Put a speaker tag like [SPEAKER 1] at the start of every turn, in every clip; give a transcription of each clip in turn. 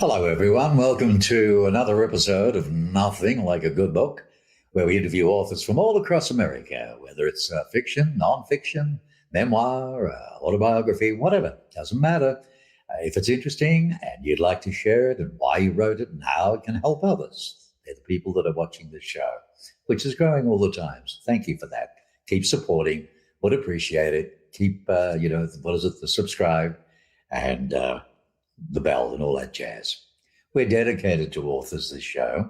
[SPEAKER 1] Hello, everyone. Welcome to another episode of Nothing Like a Good Book, where we interview authors from all across America, whether it's fiction, nonfiction, memoir, autobiography, whatever. Doesn't matter. If it's interesting and you'd like to share it and why you wrote it and how it can help others, they're the people that are watching this show, which is growing all the time. So thank you for that. Keep supporting. Would appreciate it. Keep, the subscribe and the bell and all that jazz. We're dedicated to authors, this show.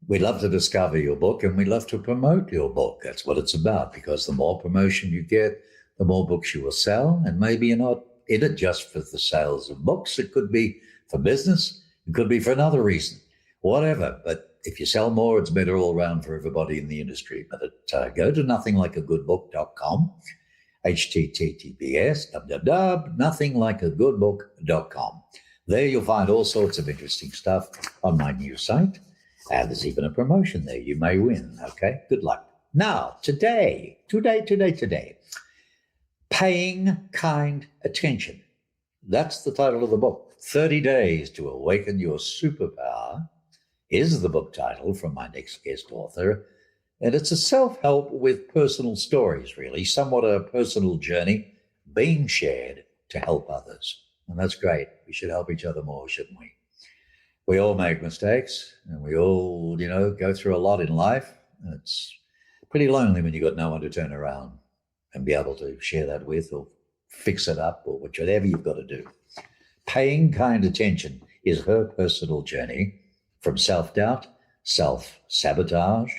[SPEAKER 1] We love to discover your book and we love to promote your book. That's what it's about, because the more promotion you get, the more books you will sell. And maybe you're not in it just for the sales of books. It could be for business. It could be for another reason, whatever. But if you sell more, it's better all around for everybody in the industry. But go to nothinglikeagoodbook.com, https://nothinglikeagoodbook.com. There you'll find all sorts of interesting stuff on my new site. And there's even a promotion there. You may win. Okay, good luck. Now, today, paying kind attention. That's the title of the book. 30 Days to Awaken Your Superpower is the book title from my next guest author. And it's a self-help with personal stories, really, somewhat a personal journey being shared to help others. And that's great. We should help each other more, shouldn't we? We all make mistakes and we all, go through a lot in life. It's pretty lonely when you've got no one to turn around and be able to share that with or fix it up or whatever you've got to do. Paying kind attention is her personal journey from self-doubt, self-sabotage,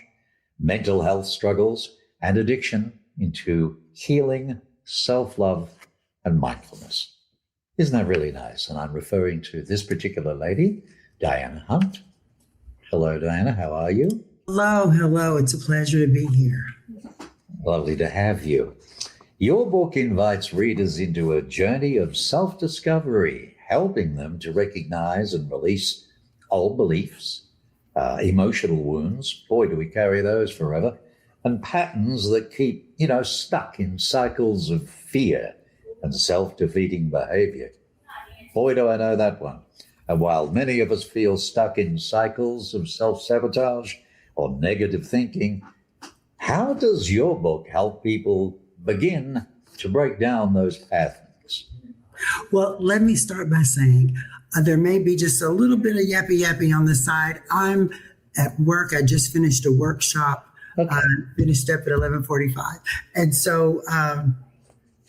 [SPEAKER 1] mental health struggles, and addiction into healing, self-love, and mindfulness. Isn't that really nice? And I'm referring to this particular lady, Dianna Hunt. Hello, Dianna. How are you?
[SPEAKER 2] Hello. It's a pleasure to be here.
[SPEAKER 1] Lovely to have you. Your book invites readers into a journey of self-discovery, helping them to recognize and release old beliefs, emotional wounds, boy, do we carry those forever, and patterns that keep, stuck in cycles of fear and self-defeating behavior. Boy, do I know that one. And while many of us feel stuck in cycles of self-sabotage or negative thinking, how does your book help people begin to break down those patterns?
[SPEAKER 2] Well, let me start by saying there may be just a little bit of yappy on the side. I'm at work. I just finished a workshop.
[SPEAKER 1] Okay.
[SPEAKER 2] I finished up at 11:45. And so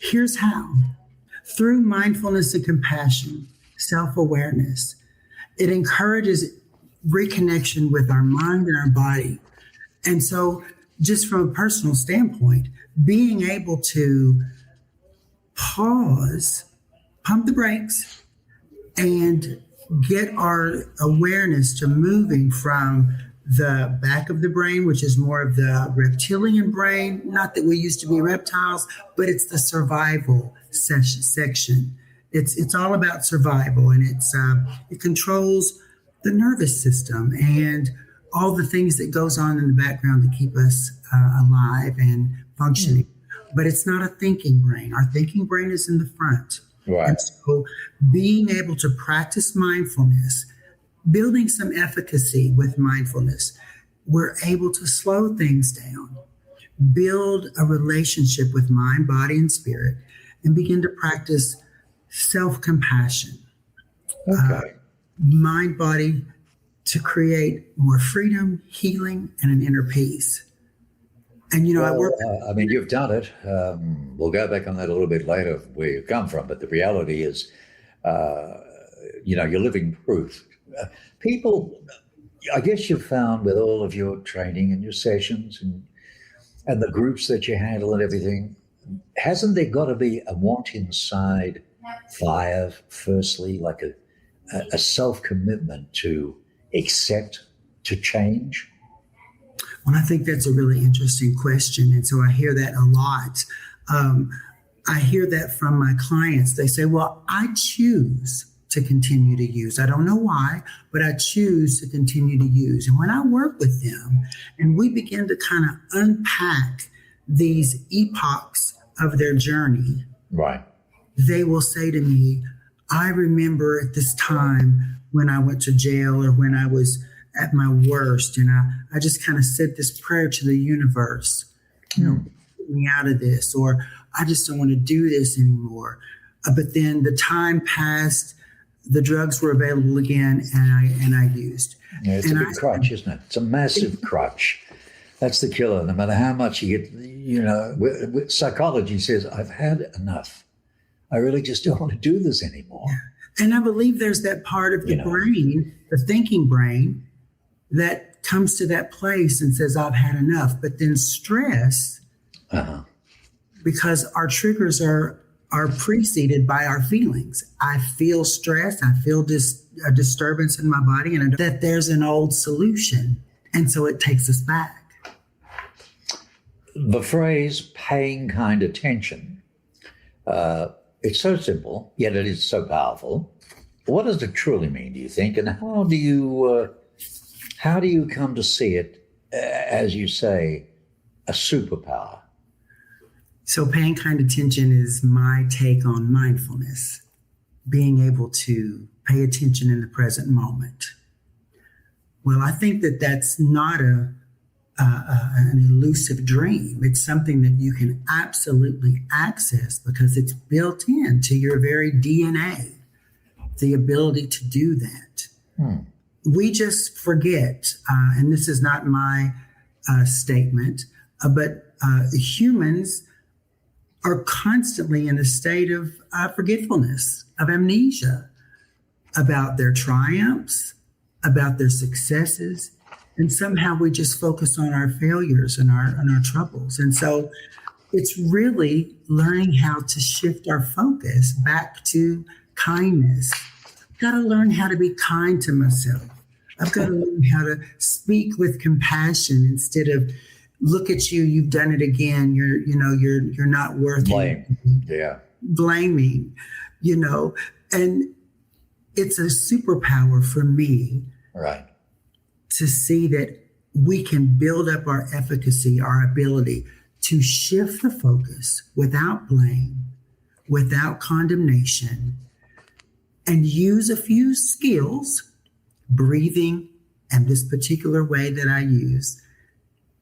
[SPEAKER 2] here's how. Through mindfulness and compassion, self-awareness, it encourages reconnection with our mind and our body. And so just from a personal standpoint, being able to pause, pump the brakes, and get our awareness to moving from the back of the brain, which is more of the reptilian brain. Not that we used to be reptiles, but it's the survival section. It's all about survival, and it controls the nervous system and all the things that goes on in the background to keep us alive and functioning. But it's not a thinking brain. Our thinking brain is in the front.
[SPEAKER 1] Right.
[SPEAKER 2] And so being able to practice mindfulness, building some efficacy with mindfulness, we're able to slow things down, build a relationship with mind, body, and spirit, and begin to practice self-compassion.
[SPEAKER 1] Okay.
[SPEAKER 2] Mind, body, to create more freedom, healing, and an inner peace. And, I work.
[SPEAKER 1] You've done it. We'll go back on that a little bit later, where you come from. But the reality is, you're living proof. People, I guess you've found with all of your training and your sessions and the groups that you handle and everything, hasn't there got to be a want inside fire, firstly, like a self-commitment to accept, to change?
[SPEAKER 2] Well, I think that's a really interesting question. And so I hear that a lot. I hear that from my clients. They say, well, I choose to continue to use. I don't know why, but I choose to continue to use. And when I work with them and we begin to kind of unpack these epochs of their journey,
[SPEAKER 1] right,
[SPEAKER 2] they will say to me, I remember at this time when I went to jail or when I was at my worst. And I just kind of said this prayer to the universe, get me out of this, or I just don't want to do this anymore. But then the time passed, the drugs were available again, and I used.
[SPEAKER 1] Yeah, it's a big crutch, isn't it? It's a massive crutch. That's the killer. No matter how much you get, psychology says, I've had enough. I really just don't want to do this anymore.
[SPEAKER 2] Yeah. And I believe there's that part of the brain, the thinking brain, that comes to that place and says, I've had enough. But then stress, because our triggers are preceded by our feelings. I feel stress. I feel a disturbance in my body, and that there's an old solution. And so it takes us back.
[SPEAKER 1] The phrase paying kind attention, it's so simple, yet it is so powerful. What does it truly mean, do you think? And how do you come to see it, as you say, a superpower?
[SPEAKER 2] So paying kind attention is my take on mindfulness, being able to pay attention in the present moment. Well, I think that that's not an elusive dream. It's something that you can absolutely access because it's built into your very DNA, the ability to do that. We just forget, and this is not my statement, but humans are constantly in a state of forgetfulness, of amnesia about their triumphs, about their successes, and somehow we just focus on our failures and our troubles. And so it's really learning how to shift our focus back to kindness. I've got to learn how to be kind to myself. I've got to learn how to speak with compassion instead of, look at you, you've done it again. You're not worth it. Blaming, and it's a superpower for me.
[SPEAKER 1] Right.
[SPEAKER 2] To see that we can build up our efficacy, our ability to shift the focus without blame, without condemnation, and use a few skills, breathing, and this particular way that I use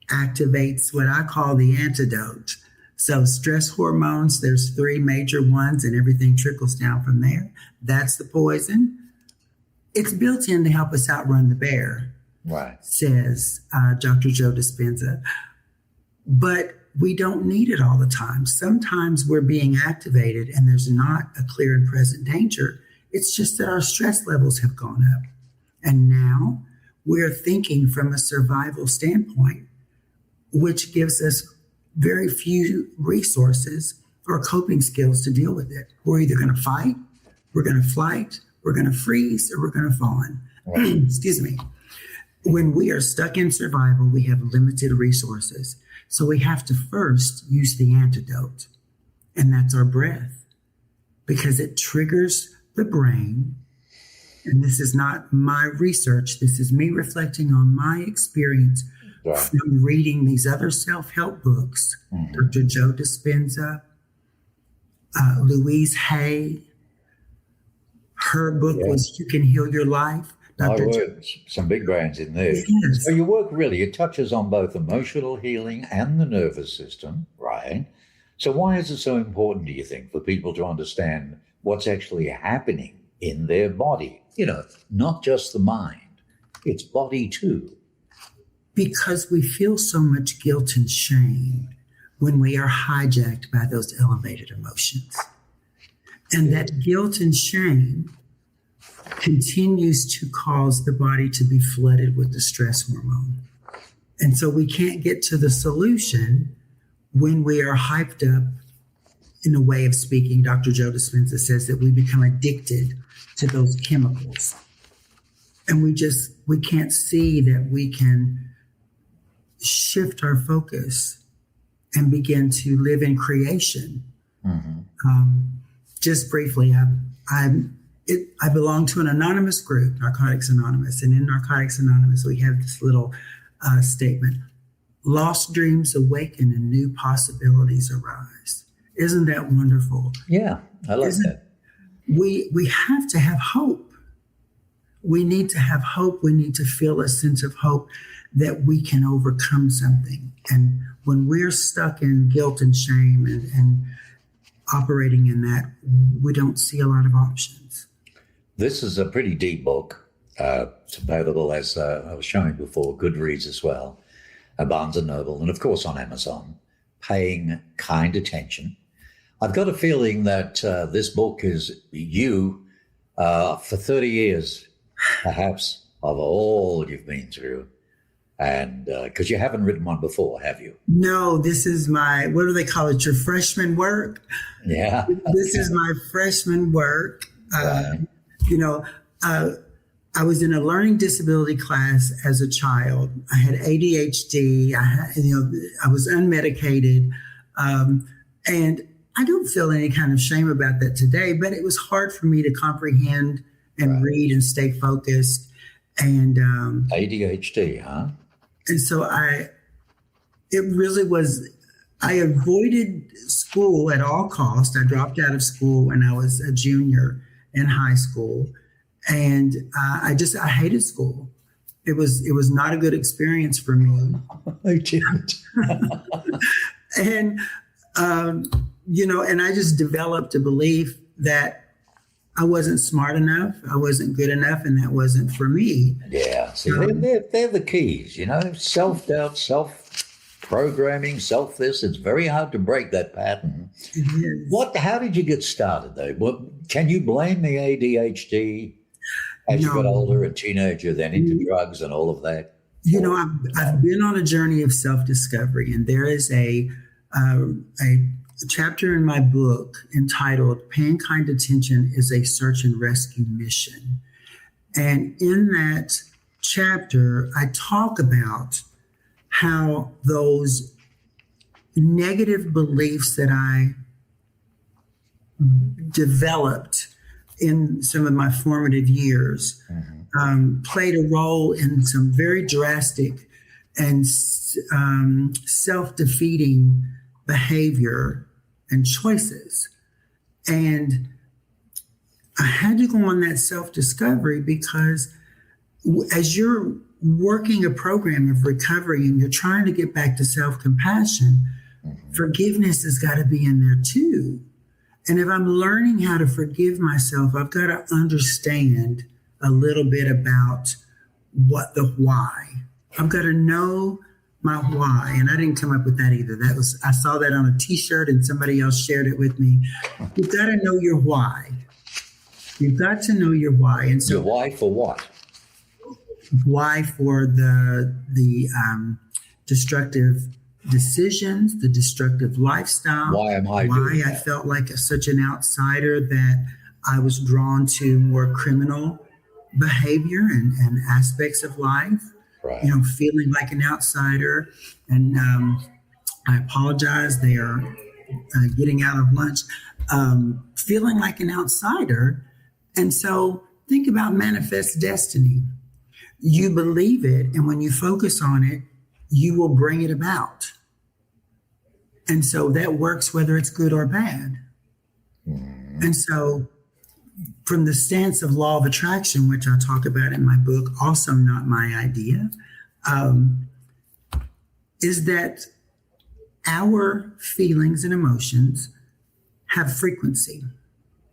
[SPEAKER 2] activates what I call the antidote. So stress hormones, there's 3 major ones and everything trickles down from there. That's the poison. It's built in to help us outrun the bear,
[SPEAKER 1] right?
[SPEAKER 2] Says Dr. Joe Dispenza. But we don't need it all the time. Sometimes we're being activated and there's not a clear and present danger. It's just that our stress levels have gone up. And now we're thinking from a survival standpoint, which gives us very few resources or coping skills to deal with it. We're either going to fight, we're going to flight, we're going to freeze, or we're going to fawn. Right. Excuse me. When we are stuck in survival, we have limited resources. So we have to first use the antidote, and that's our breath, because it triggers the brain. And this is not my research. This is me reflecting on my experience from reading these other self-help books, Dr. Joe Dispenza, Louise Hay. Her book was You Can Heal Your Life.
[SPEAKER 1] Some big brains in there.
[SPEAKER 2] Yes.
[SPEAKER 1] So your work really, it touches on both emotional healing and the nervous system, right? So why is it so important, do you think, for people to understand what's actually happening in their body? Not just the mind, it's body too.
[SPEAKER 2] Because we feel so much guilt and shame when we are hijacked by those elevated emotions. And that guilt and shame continues to cause the body to be flooded with the stress hormone. And so we can't get to the solution when we are hyped up. In a way of speaking, Dr. Joe Dispenza says that we become addicted to those chemicals. And we can't see that we can shift our focus and begin to live in creation. Just briefly, I belong to an anonymous group, Narcotics Anonymous. And in Narcotics Anonymous, we have this little statement: lost dreams awaken and new possibilities arise. Isn't that wonderful?
[SPEAKER 1] Yeah, I like that.
[SPEAKER 2] We have to have hope. We need to have hope. We need to feel a sense of hope that we can overcome something. And when we're stuck in guilt and shame and operating in that, we don't see a lot of options.
[SPEAKER 1] This is a pretty deep book. It's available, as I was showing before, Goodreads as well, Barnes & Noble, and of course on Amazon. Paying kind attention. I've got a feeling that this book is you for 30 years, perhaps, of all you've been through. And because you haven't written one before, have you?
[SPEAKER 2] No, this is my, what do they call it? Your freshman work?
[SPEAKER 1] Yeah.
[SPEAKER 2] This is my freshman work.
[SPEAKER 1] Right.
[SPEAKER 2] I was in a learning disability class as a child. I had ADHD. I was unmedicated. And I don't feel any kind of shame about that today, but it was hard for me to comprehend and read and stay focused. And
[SPEAKER 1] ADHD, huh?
[SPEAKER 2] And so it really was, I avoided school at all costs. I dropped out of school when I was a junior in high school. And I hated school. It was not a good experience for me.
[SPEAKER 1] I did.
[SPEAKER 2] And, and I just developed a belief that I wasn't smart enough, I wasn't good enough, and that wasn't for me.
[SPEAKER 1] Yeah. See, they're the keys, self-doubt, self-programming, self-this. It's very hard to break that pattern. How did you get started, though? Can you blame the ADHD as you got older, a teenager, then into drugs and all of that?
[SPEAKER 2] I've been on a journey of self-discovery, and there is a chapter in my book entitled Paying Kind Attention is a Search and Rescue Mission. And in that chapter, I talk about how those negative beliefs that I developed in some of my formative years played a role in some very drastic and self-defeating behavior and choices. And I had to go on that self-discovery because as you're working a program of recovery and you're trying to get back to self-compassion, forgiveness has got to be in there too. And if I'm learning how to forgive myself, I've got to understand a little bit about what the why. I've got to know my why. And I didn't come up with that either. I saw that on a t-shirt and somebody else shared it with me. You've got to know your why. You've got to know your why. And so
[SPEAKER 1] your why for what?
[SPEAKER 2] Why for the destructive decisions, the destructive lifestyle.
[SPEAKER 1] Why am I
[SPEAKER 2] Why
[SPEAKER 1] doing
[SPEAKER 2] I
[SPEAKER 1] that?
[SPEAKER 2] felt like such an outsider that I was drawn to more criminal behavior and aspects of life.
[SPEAKER 1] Right.
[SPEAKER 2] Feeling like an outsider. And I apologize. They are getting out of lunch. Feeling like an outsider. And so think about manifest destiny. You believe it, and when you focus on it, you will bring it about. And so that works whether it's good or bad. And so from the stance of law of attraction, which I talk about in my book, also not my idea, is that our feelings and emotions have frequency.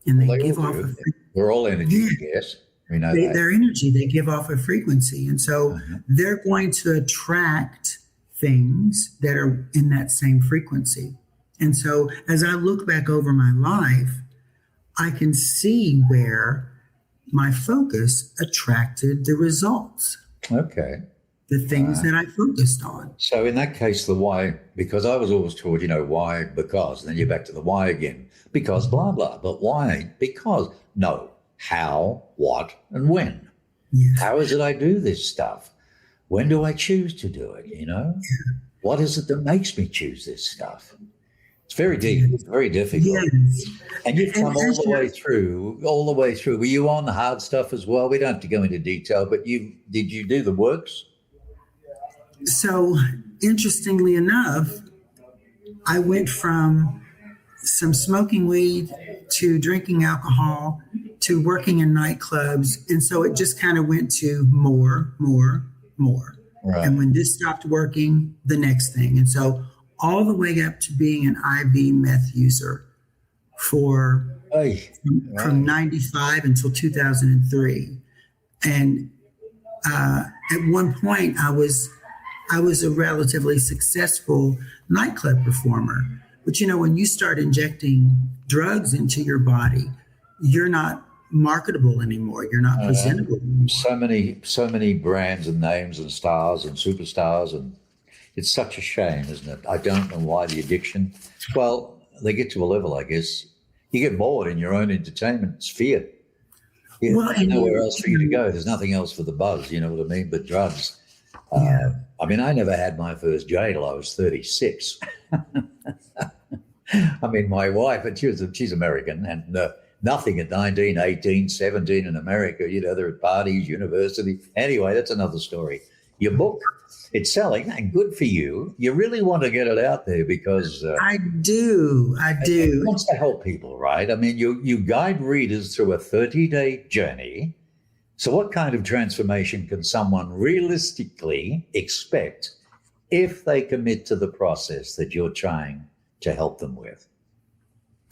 [SPEAKER 2] And they give off a frequency.
[SPEAKER 1] We're all energy, yes. We know that.
[SPEAKER 2] Their energy, they give off a frequency. And so they're going to attract things that are in that same frequency. And so as I look back over my life, I can see where my focus attracted the results.
[SPEAKER 1] Okay.
[SPEAKER 2] The things that I focused on.
[SPEAKER 1] So in that case, the why, because I was always taught, why, because, and then you're back to the why again, because blah, blah, but why? Because, no, how, what, and when.
[SPEAKER 2] Yes.
[SPEAKER 1] How is it I do this stuff? When do I choose to do it, What is it that makes me choose this stuff? It's very deep. It's very difficult.
[SPEAKER 2] Yes.
[SPEAKER 1] And you've come all the way through. Were you on the hard stuff as well? We don't have to go into detail, but did you do the works?
[SPEAKER 2] So interestingly enough, I went from some smoking weed to drinking alcohol to working in nightclubs. And so it just kind of went to more, more, more.
[SPEAKER 1] Right.
[SPEAKER 2] And when this stopped working, the next thing. And so all the way up to being an IV meth user for from 95 until 2003. And at one point I was a relatively successful nightclub performer. But when you start injecting drugs into your body, you're not marketable anymore. You're not presentable anymore.
[SPEAKER 1] So many brands and names and stars and superstars, and it's such a shame, isn't it? I don't know why the addiction. Well, they get to a level, I guess. You get bored in your own entertainment sphere. There's nowhere else for you to go. There's nothing else for the buzz, you know what I mean, but drugs.
[SPEAKER 2] Yeah.
[SPEAKER 1] I mean, I never had my first J till I was 36. I mean, my wife, and she's American, and nothing at 19, 18, 17 in America. They're at parties, university. Anyway, that's another story. Your book, it's selling, and good for you. You really want to get it out there because
[SPEAKER 2] I do.
[SPEAKER 1] It wants to help people, right? I mean, you guide readers through a 30-day journey. So what kind of transformation can someone realistically expect if they commit to the process that you're trying to help them with?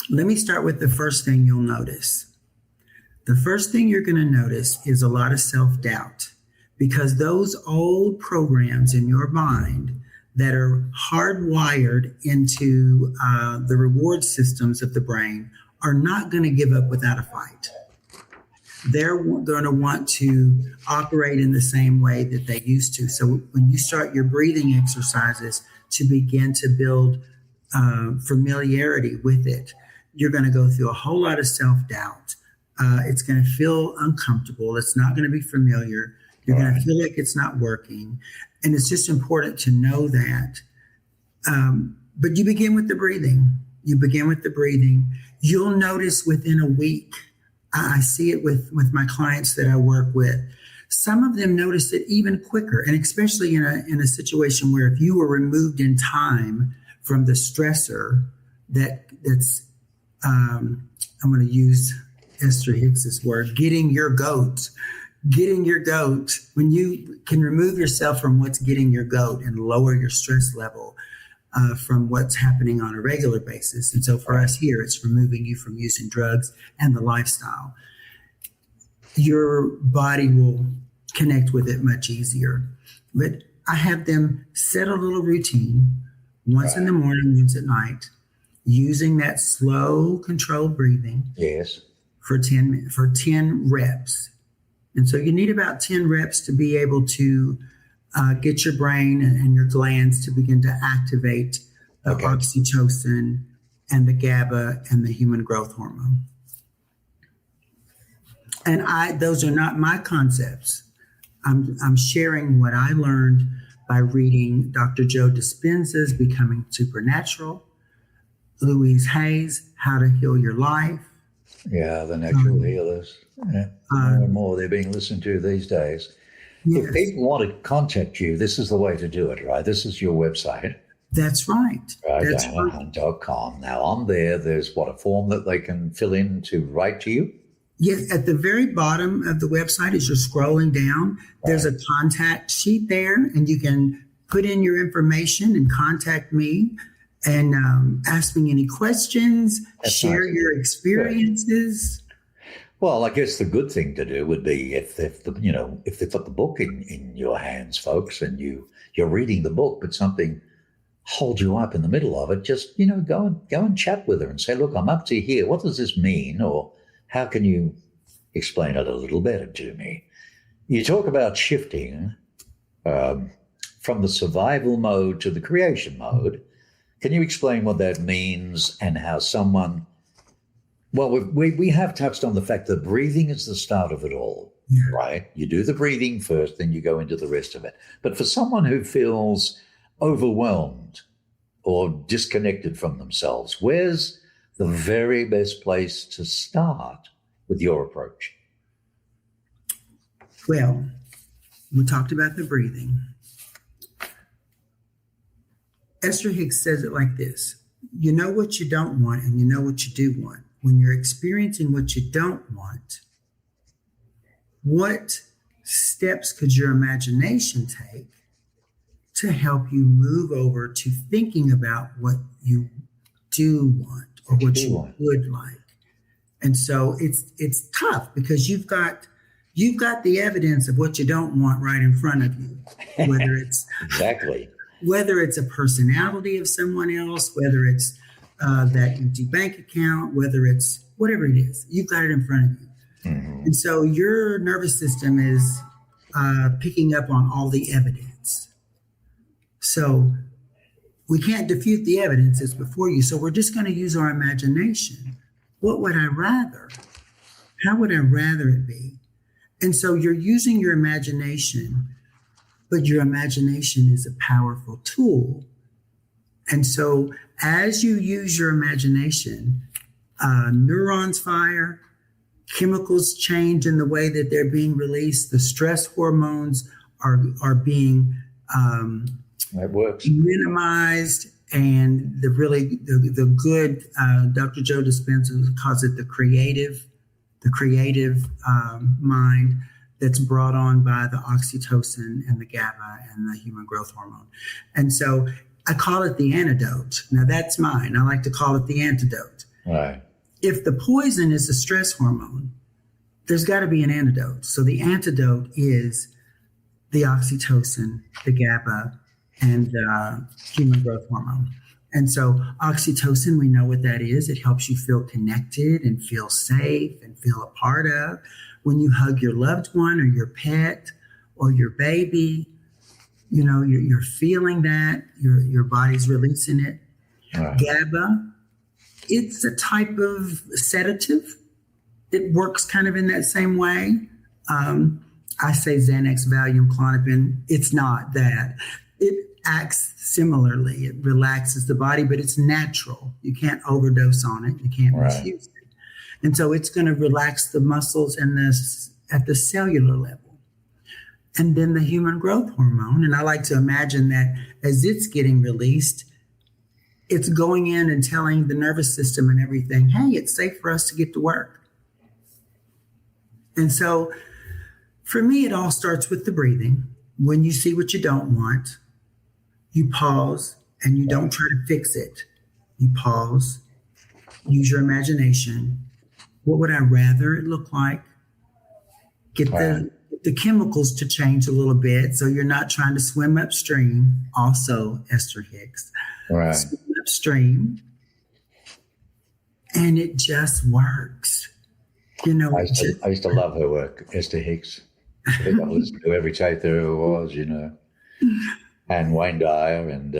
[SPEAKER 2] Let me start with the first thing you'll notice. The first thing you're going to notice is a lot of self-doubt, because those old programs in your mind that are hardwired into the reward systems of the brain are not going to give up without a fight. They're going to want to operate in the same way that they used to. So when you start your breathing exercises to begin to build familiarity with it, you're going to go through a whole lot of self-doubt. It's going to feel uncomfortable. It's not going to be familiar. You're going to feel like it's not working. And it's just important to know that. But you begin with the breathing. You'll notice within a week, I see it with my clients that I work with. Some of them notice it even quicker, and especially in a situation where if you were removed in time from the stressor that's I'm going to use Esther Hicks's word, getting your goat. When you can remove yourself from what's getting your goat and lower your stress level from what's happening on a regular basis. And so for us here, it's removing you from using drugs and the lifestyle. Your body will connect with it much easier. But I have them set a little routine, once in the morning, once at night, using that slow, controlled breathing.
[SPEAKER 1] Yes.
[SPEAKER 2] For 10 reps. And so you need about 10 reps to be able to get your brain and your glands to begin to activate the oxytocin and the GABA and the human growth hormone. And those are not my concepts. I'm sharing what I learned by reading Dr. Joe Dispenza's Becoming Supernatural, Louise Hay's How to Heal Your Life.
[SPEAKER 1] Yeah, the natural healers. Yeah. More and more they're being listened to these days. Yes. If people want to contact you, this is the way to do it, right? This is your website.
[SPEAKER 2] That's right. That's
[SPEAKER 1] DiannaHunt.com. Now on there's a form that they can fill in to write to you?
[SPEAKER 2] Yes, at the very bottom of the website, as you're scrolling down, there's a contact sheet there, and you can put in your information and contact me and ask me any questions, share your experiences.
[SPEAKER 1] Well, I guess the good thing to do would be if they've got the book in your hands, folks, and you're reading the book, but something holds you up in the middle of it, just go and chat with her and say, look, I'm up to here. What does this mean? Or how can you explain it a little better to me? You talk about shifting from the survival mode to the creation mode. Can you explain what that means and how someone... Well, we have touched on the fact that breathing is the start of it all, right? You do the breathing first, then you go into the rest of it. But for someone who feels overwhelmed or disconnected from themselves, where's the very best place to start with your approach?
[SPEAKER 2] Well, we talked about the breathing. Esther Hicks says it like this: you know what you don't want and you know what you do want. When you're experiencing what you don't want, what steps could your imagination take to help you move over to thinking about what you do want or what you would like? And so it's tough because you've got the evidence of what you don't want right in front of you, whether it's
[SPEAKER 1] exactly,
[SPEAKER 2] whether it's a personality of someone else, whether it's that empty bank account, whether it's whatever it is, you've got it in front of you.
[SPEAKER 1] Mm-hmm.
[SPEAKER 2] And so your nervous system is picking up on all the evidence. So we can't defute the evidence, it's before you. So we're just going to use our imagination. What would I rather? How would I rather it be? And so you're using your imagination, but your imagination is a powerful tool. And so as you use your imagination, neurons fire, chemicals change in the way that they're being released, the stress hormones are being
[SPEAKER 1] that works.
[SPEAKER 2] minimized, and the good, Dr. Joe Dispenza calls it the creative mind that's brought on by the oxytocin and the GABA and the human growth hormone. And so I call it the antidote. Now that's mine. I like to call it the antidote.
[SPEAKER 1] Right.
[SPEAKER 2] If the poison is a stress hormone, there's got to be an antidote. So the antidote is the oxytocin, the GABA, and human growth hormone. And so oxytocin, we know what that is. It helps you feel connected and feel safe and feel a part of. When you hug your loved one or your pet or your baby, you know, you're feeling that, your body's releasing it.
[SPEAKER 1] Right.
[SPEAKER 2] GABA, it's a type of sedative. It works kind of in that same way. I say Xanax, Valium, Klonopin. It's not that. It acts similarly. It relaxes the body, but it's natural. You can't overdose on it. You can't misuse it. And so it's going to relax the muscles and at the cellular level. And then the human growth hormone. And I like to imagine that as it's getting released, it's going in and telling the nervous system and everything, hey, it's safe for us to get to work. And so for me, it all starts with the breathing. When you see what you don't want, you pause and you don't try to fix it. You pause, use your imagination. What would I rather it look like? Get the chemicals to change a little bit so you're not trying to swim upstream. Also, Esther Hicks.
[SPEAKER 1] Right.
[SPEAKER 2] Swim upstream. And it just works. You know,
[SPEAKER 1] I used to love her work, Esther Hicks. I think I listened to every tape there ever was, you know. And Wayne Dyer and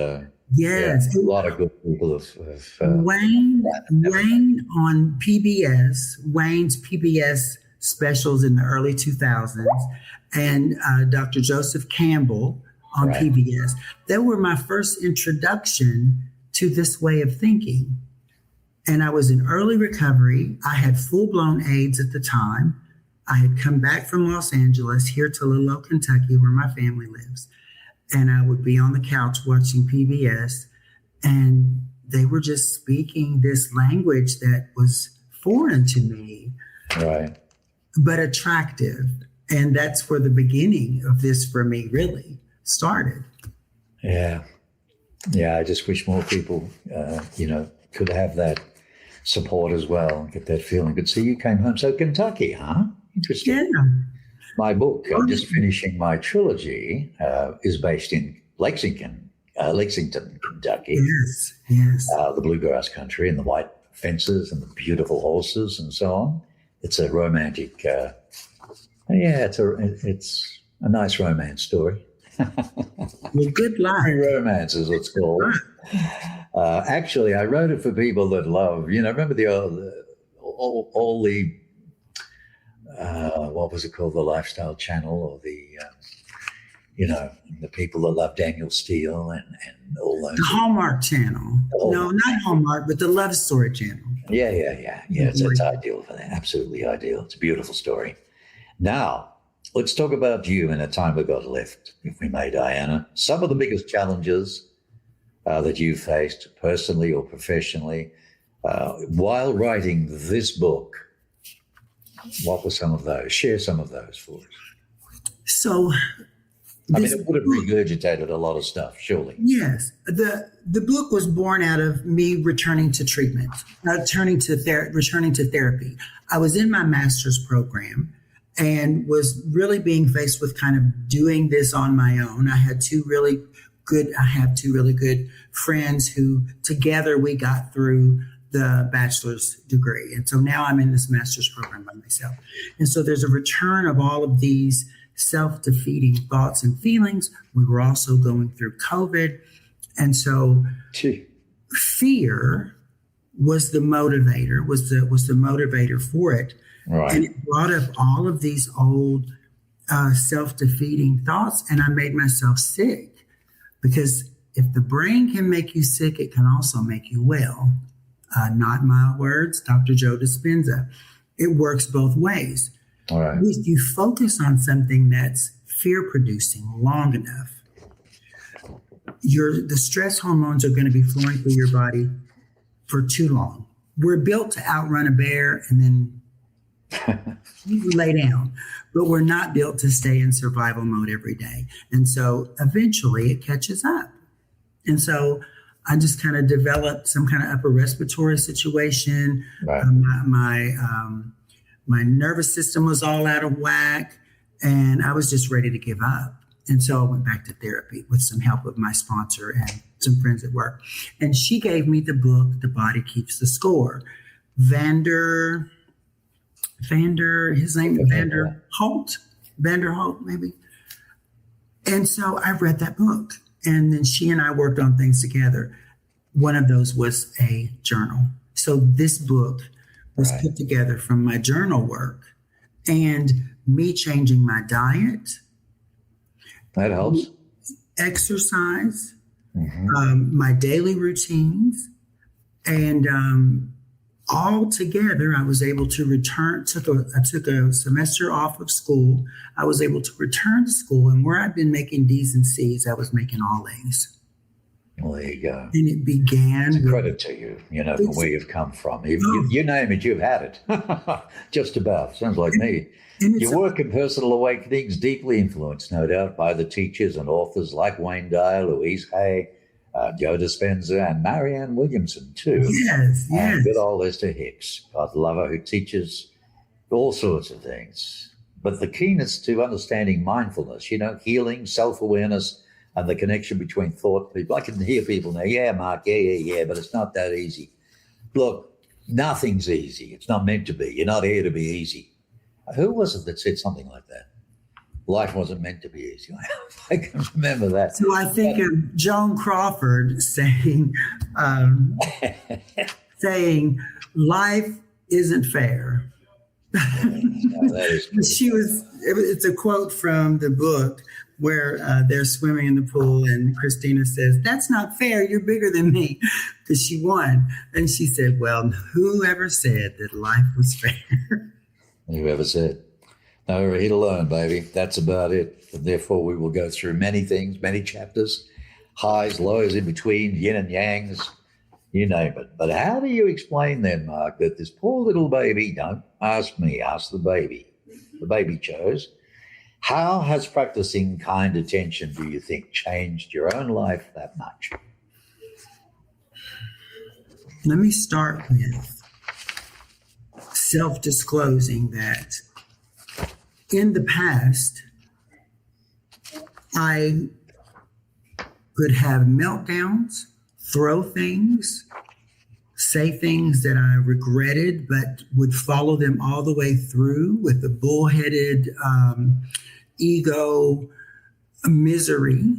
[SPEAKER 2] yes,
[SPEAKER 1] a lot of good people have
[SPEAKER 2] Wayne on PBS, Wayne's PBS specials in the early 2000s, and Dr. Joseph Campbell on PBS. They were my first introduction to this way of thinking. And I was in early recovery. I had full-blown AIDS at the time. I had come back from Los Angeles here to Little Oak, Kentucky, where my family lives. And I would be on the couch watching PBS, and they were just speaking this language that was foreign to me, but attractive. And that's where the beginning of this for me really started.
[SPEAKER 1] Yeah. Yeah, I just wish more people, could have that support as well, get that feeling. Good to see you came home. So Kentucky, huh? Interesting.
[SPEAKER 2] Yeah.
[SPEAKER 1] My book, I'm just finishing my trilogy, is based in Lexington, Kentucky.
[SPEAKER 2] Yes.
[SPEAKER 1] The bluegrass country and the white fences and the beautiful horses and so on. It's a romantic, it's a nice romance story.
[SPEAKER 2] Well, good luck.
[SPEAKER 1] Romance is what's called. Actually, I wrote it for people that love, remember all the what was it called? The Lifestyle Channel, or the people that love Daniel Steele and all those.
[SPEAKER 2] The Hallmark Channel. No, not Hallmark, but the Love Story Channel. Yeah.
[SPEAKER 1] It's ideal for that. Absolutely ideal. It's a beautiful story. Now, let's talk about you in the time we've got left, if we may, Dianna. Some of the biggest challenges that you've faced personally or professionally while writing this book. What were some of those? Share some of those for us.
[SPEAKER 2] So
[SPEAKER 1] I mean, it would have regurgitated a lot of stuff, surely.
[SPEAKER 2] yes, the book was born out of me returning to treatment, returning to therapy. I was in my master's program and was really being faced with kind of doing this on my own. I have two really good friends who together we got through the bachelor's degree. And so now I'm in this master's program by myself. And so there's a return of all of these self-defeating thoughts and feelings. We were also going through COVID. And so fear was the motivator for it.
[SPEAKER 1] Right.
[SPEAKER 2] And it brought up all of these old self-defeating thoughts, and I made myself sick, because if the brain can make you sick, it can also make you well. Not my words, Dr. Joe Dispenza. It works both ways.
[SPEAKER 1] All right.
[SPEAKER 2] If you focus on something that's fear-producing long enough, the stress hormones are going to be flowing through your body for too long. We're built to outrun a bear and then lay down, but we're not built to stay in survival mode every day. And so eventually it catches up. And so I just kind of developed some kind of upper respiratory situation.
[SPEAKER 1] Right.
[SPEAKER 2] My nervous system was all out of whack, and I was just ready to give up. And so I went back to therapy with some help of my sponsor and some friends at work. And she gave me the book, The Body Keeps the Score. Vander Holt, maybe. And so I read that book, and then she and I worked on things together. One of those was a journal. So this book was put together from my journal work and me changing my diet.
[SPEAKER 1] That helps.
[SPEAKER 2] Exercise, my daily routines, and all together, I was able to return. I took a semester off of school. I was able to return to school, and where I'd been making D's and C's, I was making all A's.
[SPEAKER 1] Well, there you go.
[SPEAKER 2] And it began.
[SPEAKER 1] It's a credit to you, from where you've come from. You name it, you've had it. Just about. Sounds like me. Your work in personal awakenings deeply influenced, no doubt, by the teachers and authors like Wayne Dyer, Louise Hay, Joe Dispenza, and Marianne Williamson, too.
[SPEAKER 2] Yes.
[SPEAKER 1] And good old Esther Hicks, God love her, who teaches all sorts of things. But the keenness to understanding mindfulness, healing, self-awareness, and the connection between thought people. I can hear people now, yeah, Mark, yeah, but it's not that easy. Look, nothing's easy. It's not meant to be. You're not here to be easy. Who was it that said something like that? Life wasn't meant to be easy. I can remember that.
[SPEAKER 2] So I think of Joan Crawford saying life isn't fair. It's a quote from the book where they're swimming in the pool and Christina says, "That's not fair. You're bigger than me," because she won. And she said, "Well, whoever said that life was fair?"
[SPEAKER 1] Whoever said. No, we're here to learn, baby. That's about it. And therefore, we will go through many things, many chapters, highs, lows, in between, yin and yangs, you name it. But how do you explain then, Mark, that this poor little baby, don't ask me, ask the baby chose, how has practicing kind attention, do you think, changed your own life that much?
[SPEAKER 2] Let me start with self-disclosing that in the past, I could have meltdowns, throw things, say things that I regretted, but would follow them all the way through with a bullheaded ego misery.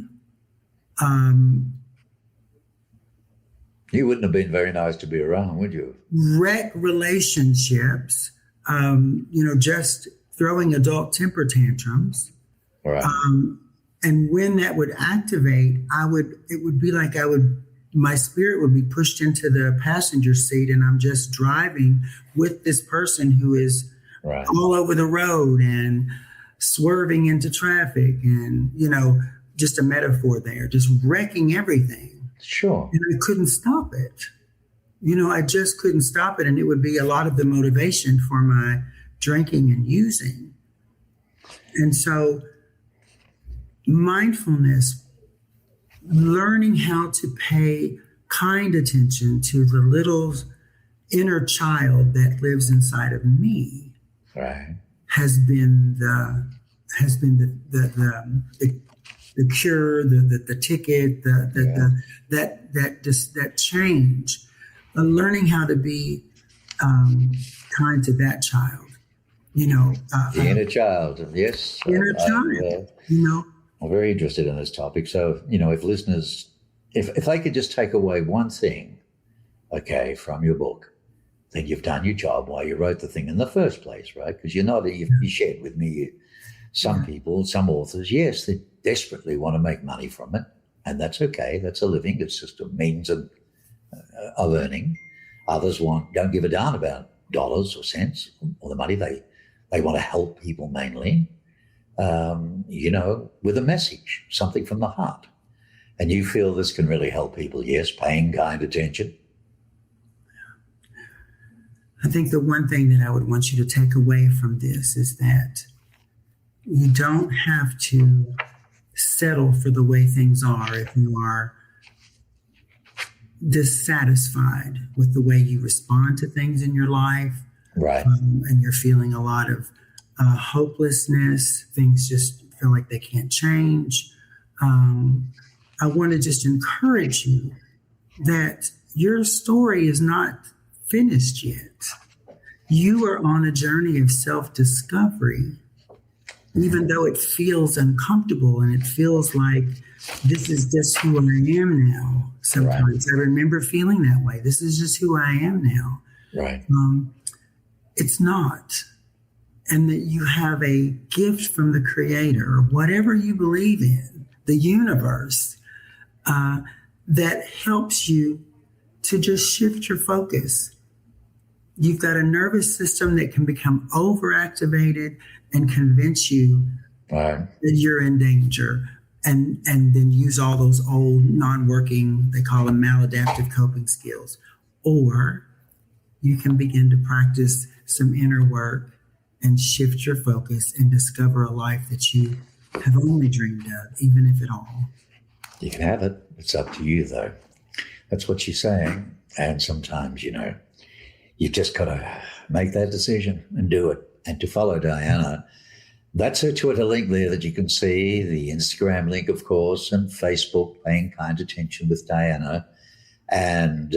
[SPEAKER 1] You wouldn't have been very nice to be around, would you?
[SPEAKER 2] Wreck relationships, just throwing adult temper tantrums.
[SPEAKER 1] Right.
[SPEAKER 2] And when that would activate, it would be like my spirit would be pushed into the passenger seat, and I'm just driving with this person who is all over the road and swerving into traffic and, just a metaphor there, just wrecking everything.
[SPEAKER 1] Sure.
[SPEAKER 2] And I couldn't stop it. I just couldn't stop it. And it would be a lot of the motivation for my drinking and using. And so mindfulness, learning how to pay kind attention to the little inner child that lives inside of me,
[SPEAKER 1] right,
[SPEAKER 2] has been the cure, the ticket, that change. Learning how to be kind to that child,
[SPEAKER 1] the inner child. Yes,
[SPEAKER 2] inner child.
[SPEAKER 1] I'm very interested in this topic. So, if listeners, if they could just take away one thing, okay, from your book, then you've done your job while you wrote the thing in the first place, right? Because you shared with me some people, some authors, yes, they desperately want to make money from it, and that's okay. That's a living. It's just a means of earning. Others don't give a darn about dollars or cents or the money. They want to help people mainly, with a message, something from the heart. And you feel this can really help people, yes, paying kind attention.
[SPEAKER 2] I think the one thing that I would want you to take away from this is that you don't have to settle for the way things are if you are dissatisfied with the way you respond to things in your life.
[SPEAKER 1] Right.
[SPEAKER 2] And you're feeling a lot of hopelessness. Things just feel like they can't change. I want to just encourage you that your story is not finished yet. You are on a journey of self-discovery, even though it feels uncomfortable and it feels like this is just who I am now. Sometimes I remember feeling that way. This is just who I am now.
[SPEAKER 1] Right.
[SPEAKER 2] It's not. And that you have a gift from the Creator, or whatever you believe in, the universe, that helps you to just shift your focus. You've got a nervous system that can become overactivated and convince you that you're in danger, and then use all those old non-working, they call them maladaptive coping skills. Or you can begin to practice some inner work and shift your focus and discover a life that you have only dreamed of, even if at all.
[SPEAKER 1] You can have it. It's up to you, though. That's what she's saying. And sometimes, you've just got to make that decision and do it. And to follow Dianna, that's her Twitter link there that you can see, the Instagram link, of course, and Facebook, Paying Kind Attention with Dianna, and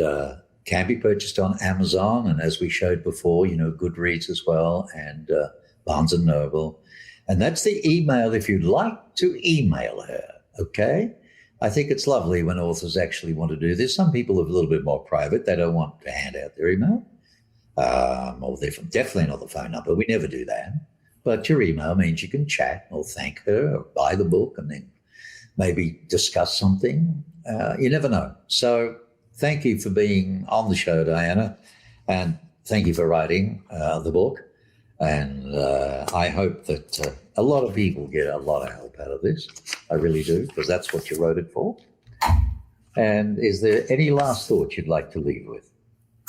[SPEAKER 1] can be purchased on Amazon. And as we showed before, Goodreads as well, and Barnes & Noble. And that's the email if you'd like to email her, okay? I think it's lovely when authors actually want to do this. Some people are a little bit more private. They don't want to hand out their email. Or definitely not the phone number. We never do that. But your email means you can chat or thank her or buy the book and then maybe discuss something. You never know. So thank you for being on the show, Dianna, and thank you for writing the book. And I hope that a lot of people get a lot of help out of this. I really do, because that's what you wrote it for. And is there any last thoughts you'd like to leave with?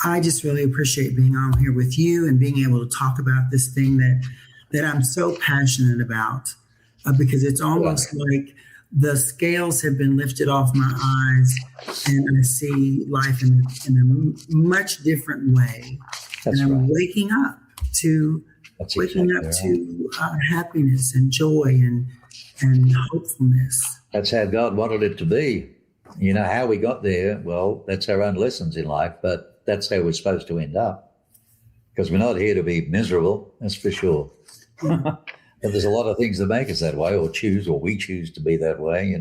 [SPEAKER 2] I just really appreciate being on here with you and being able to talk about this thing that I'm so passionate about, because it's almost like the scales have been lifted off my eyes and I see life in a much different way.
[SPEAKER 1] That's
[SPEAKER 2] and I'm
[SPEAKER 1] right.
[SPEAKER 2] waking up to happiness and joy and hopefulness.
[SPEAKER 1] That's how God wanted it to be. How we got there, well, that's our own lessons in life, but that's how we're supposed to end up, because we're not here to be miserable, that's for sure. And there's a lot of things that make us that way, or we choose to be that way,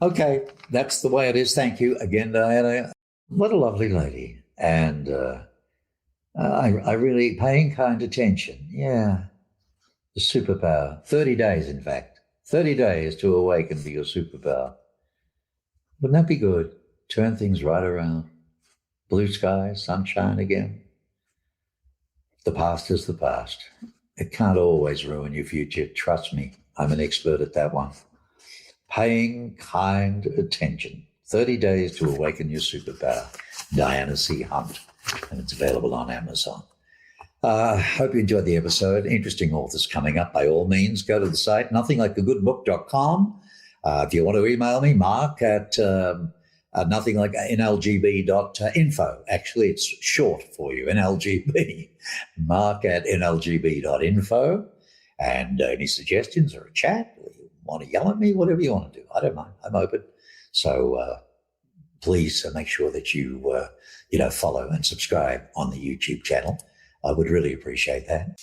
[SPEAKER 1] Okay, that's the way it is. Thank you again, Dianna. What a lovely lady. And I really paying kind attention. Yeah. The superpower. 30 days, in fact. 30 days to awaken to your superpower. Wouldn't that be good? Turn things right around. Blue sky, sunshine again. The past is the past. It can't always ruin your future. Trust me, I'm an expert at that one. Paying kind attention. 30 days to awaken your superpower. Dianna C. Hunt. And it's available on Amazon. Hope you enjoyed the episode. Interesting authors coming up. By all means, go to the site, nothinglikeagoodbook.com. If you want to email me, Mark at nothinglike.nlgb.info. Actually, it's short for you, NLGB. Mark at nlgb.info. And any suggestions or a chat, or you want to yell at me, whatever you want to do, I don't mind. I'm open. So please make sure that you follow and subscribe on the YouTube channel. I would really appreciate that.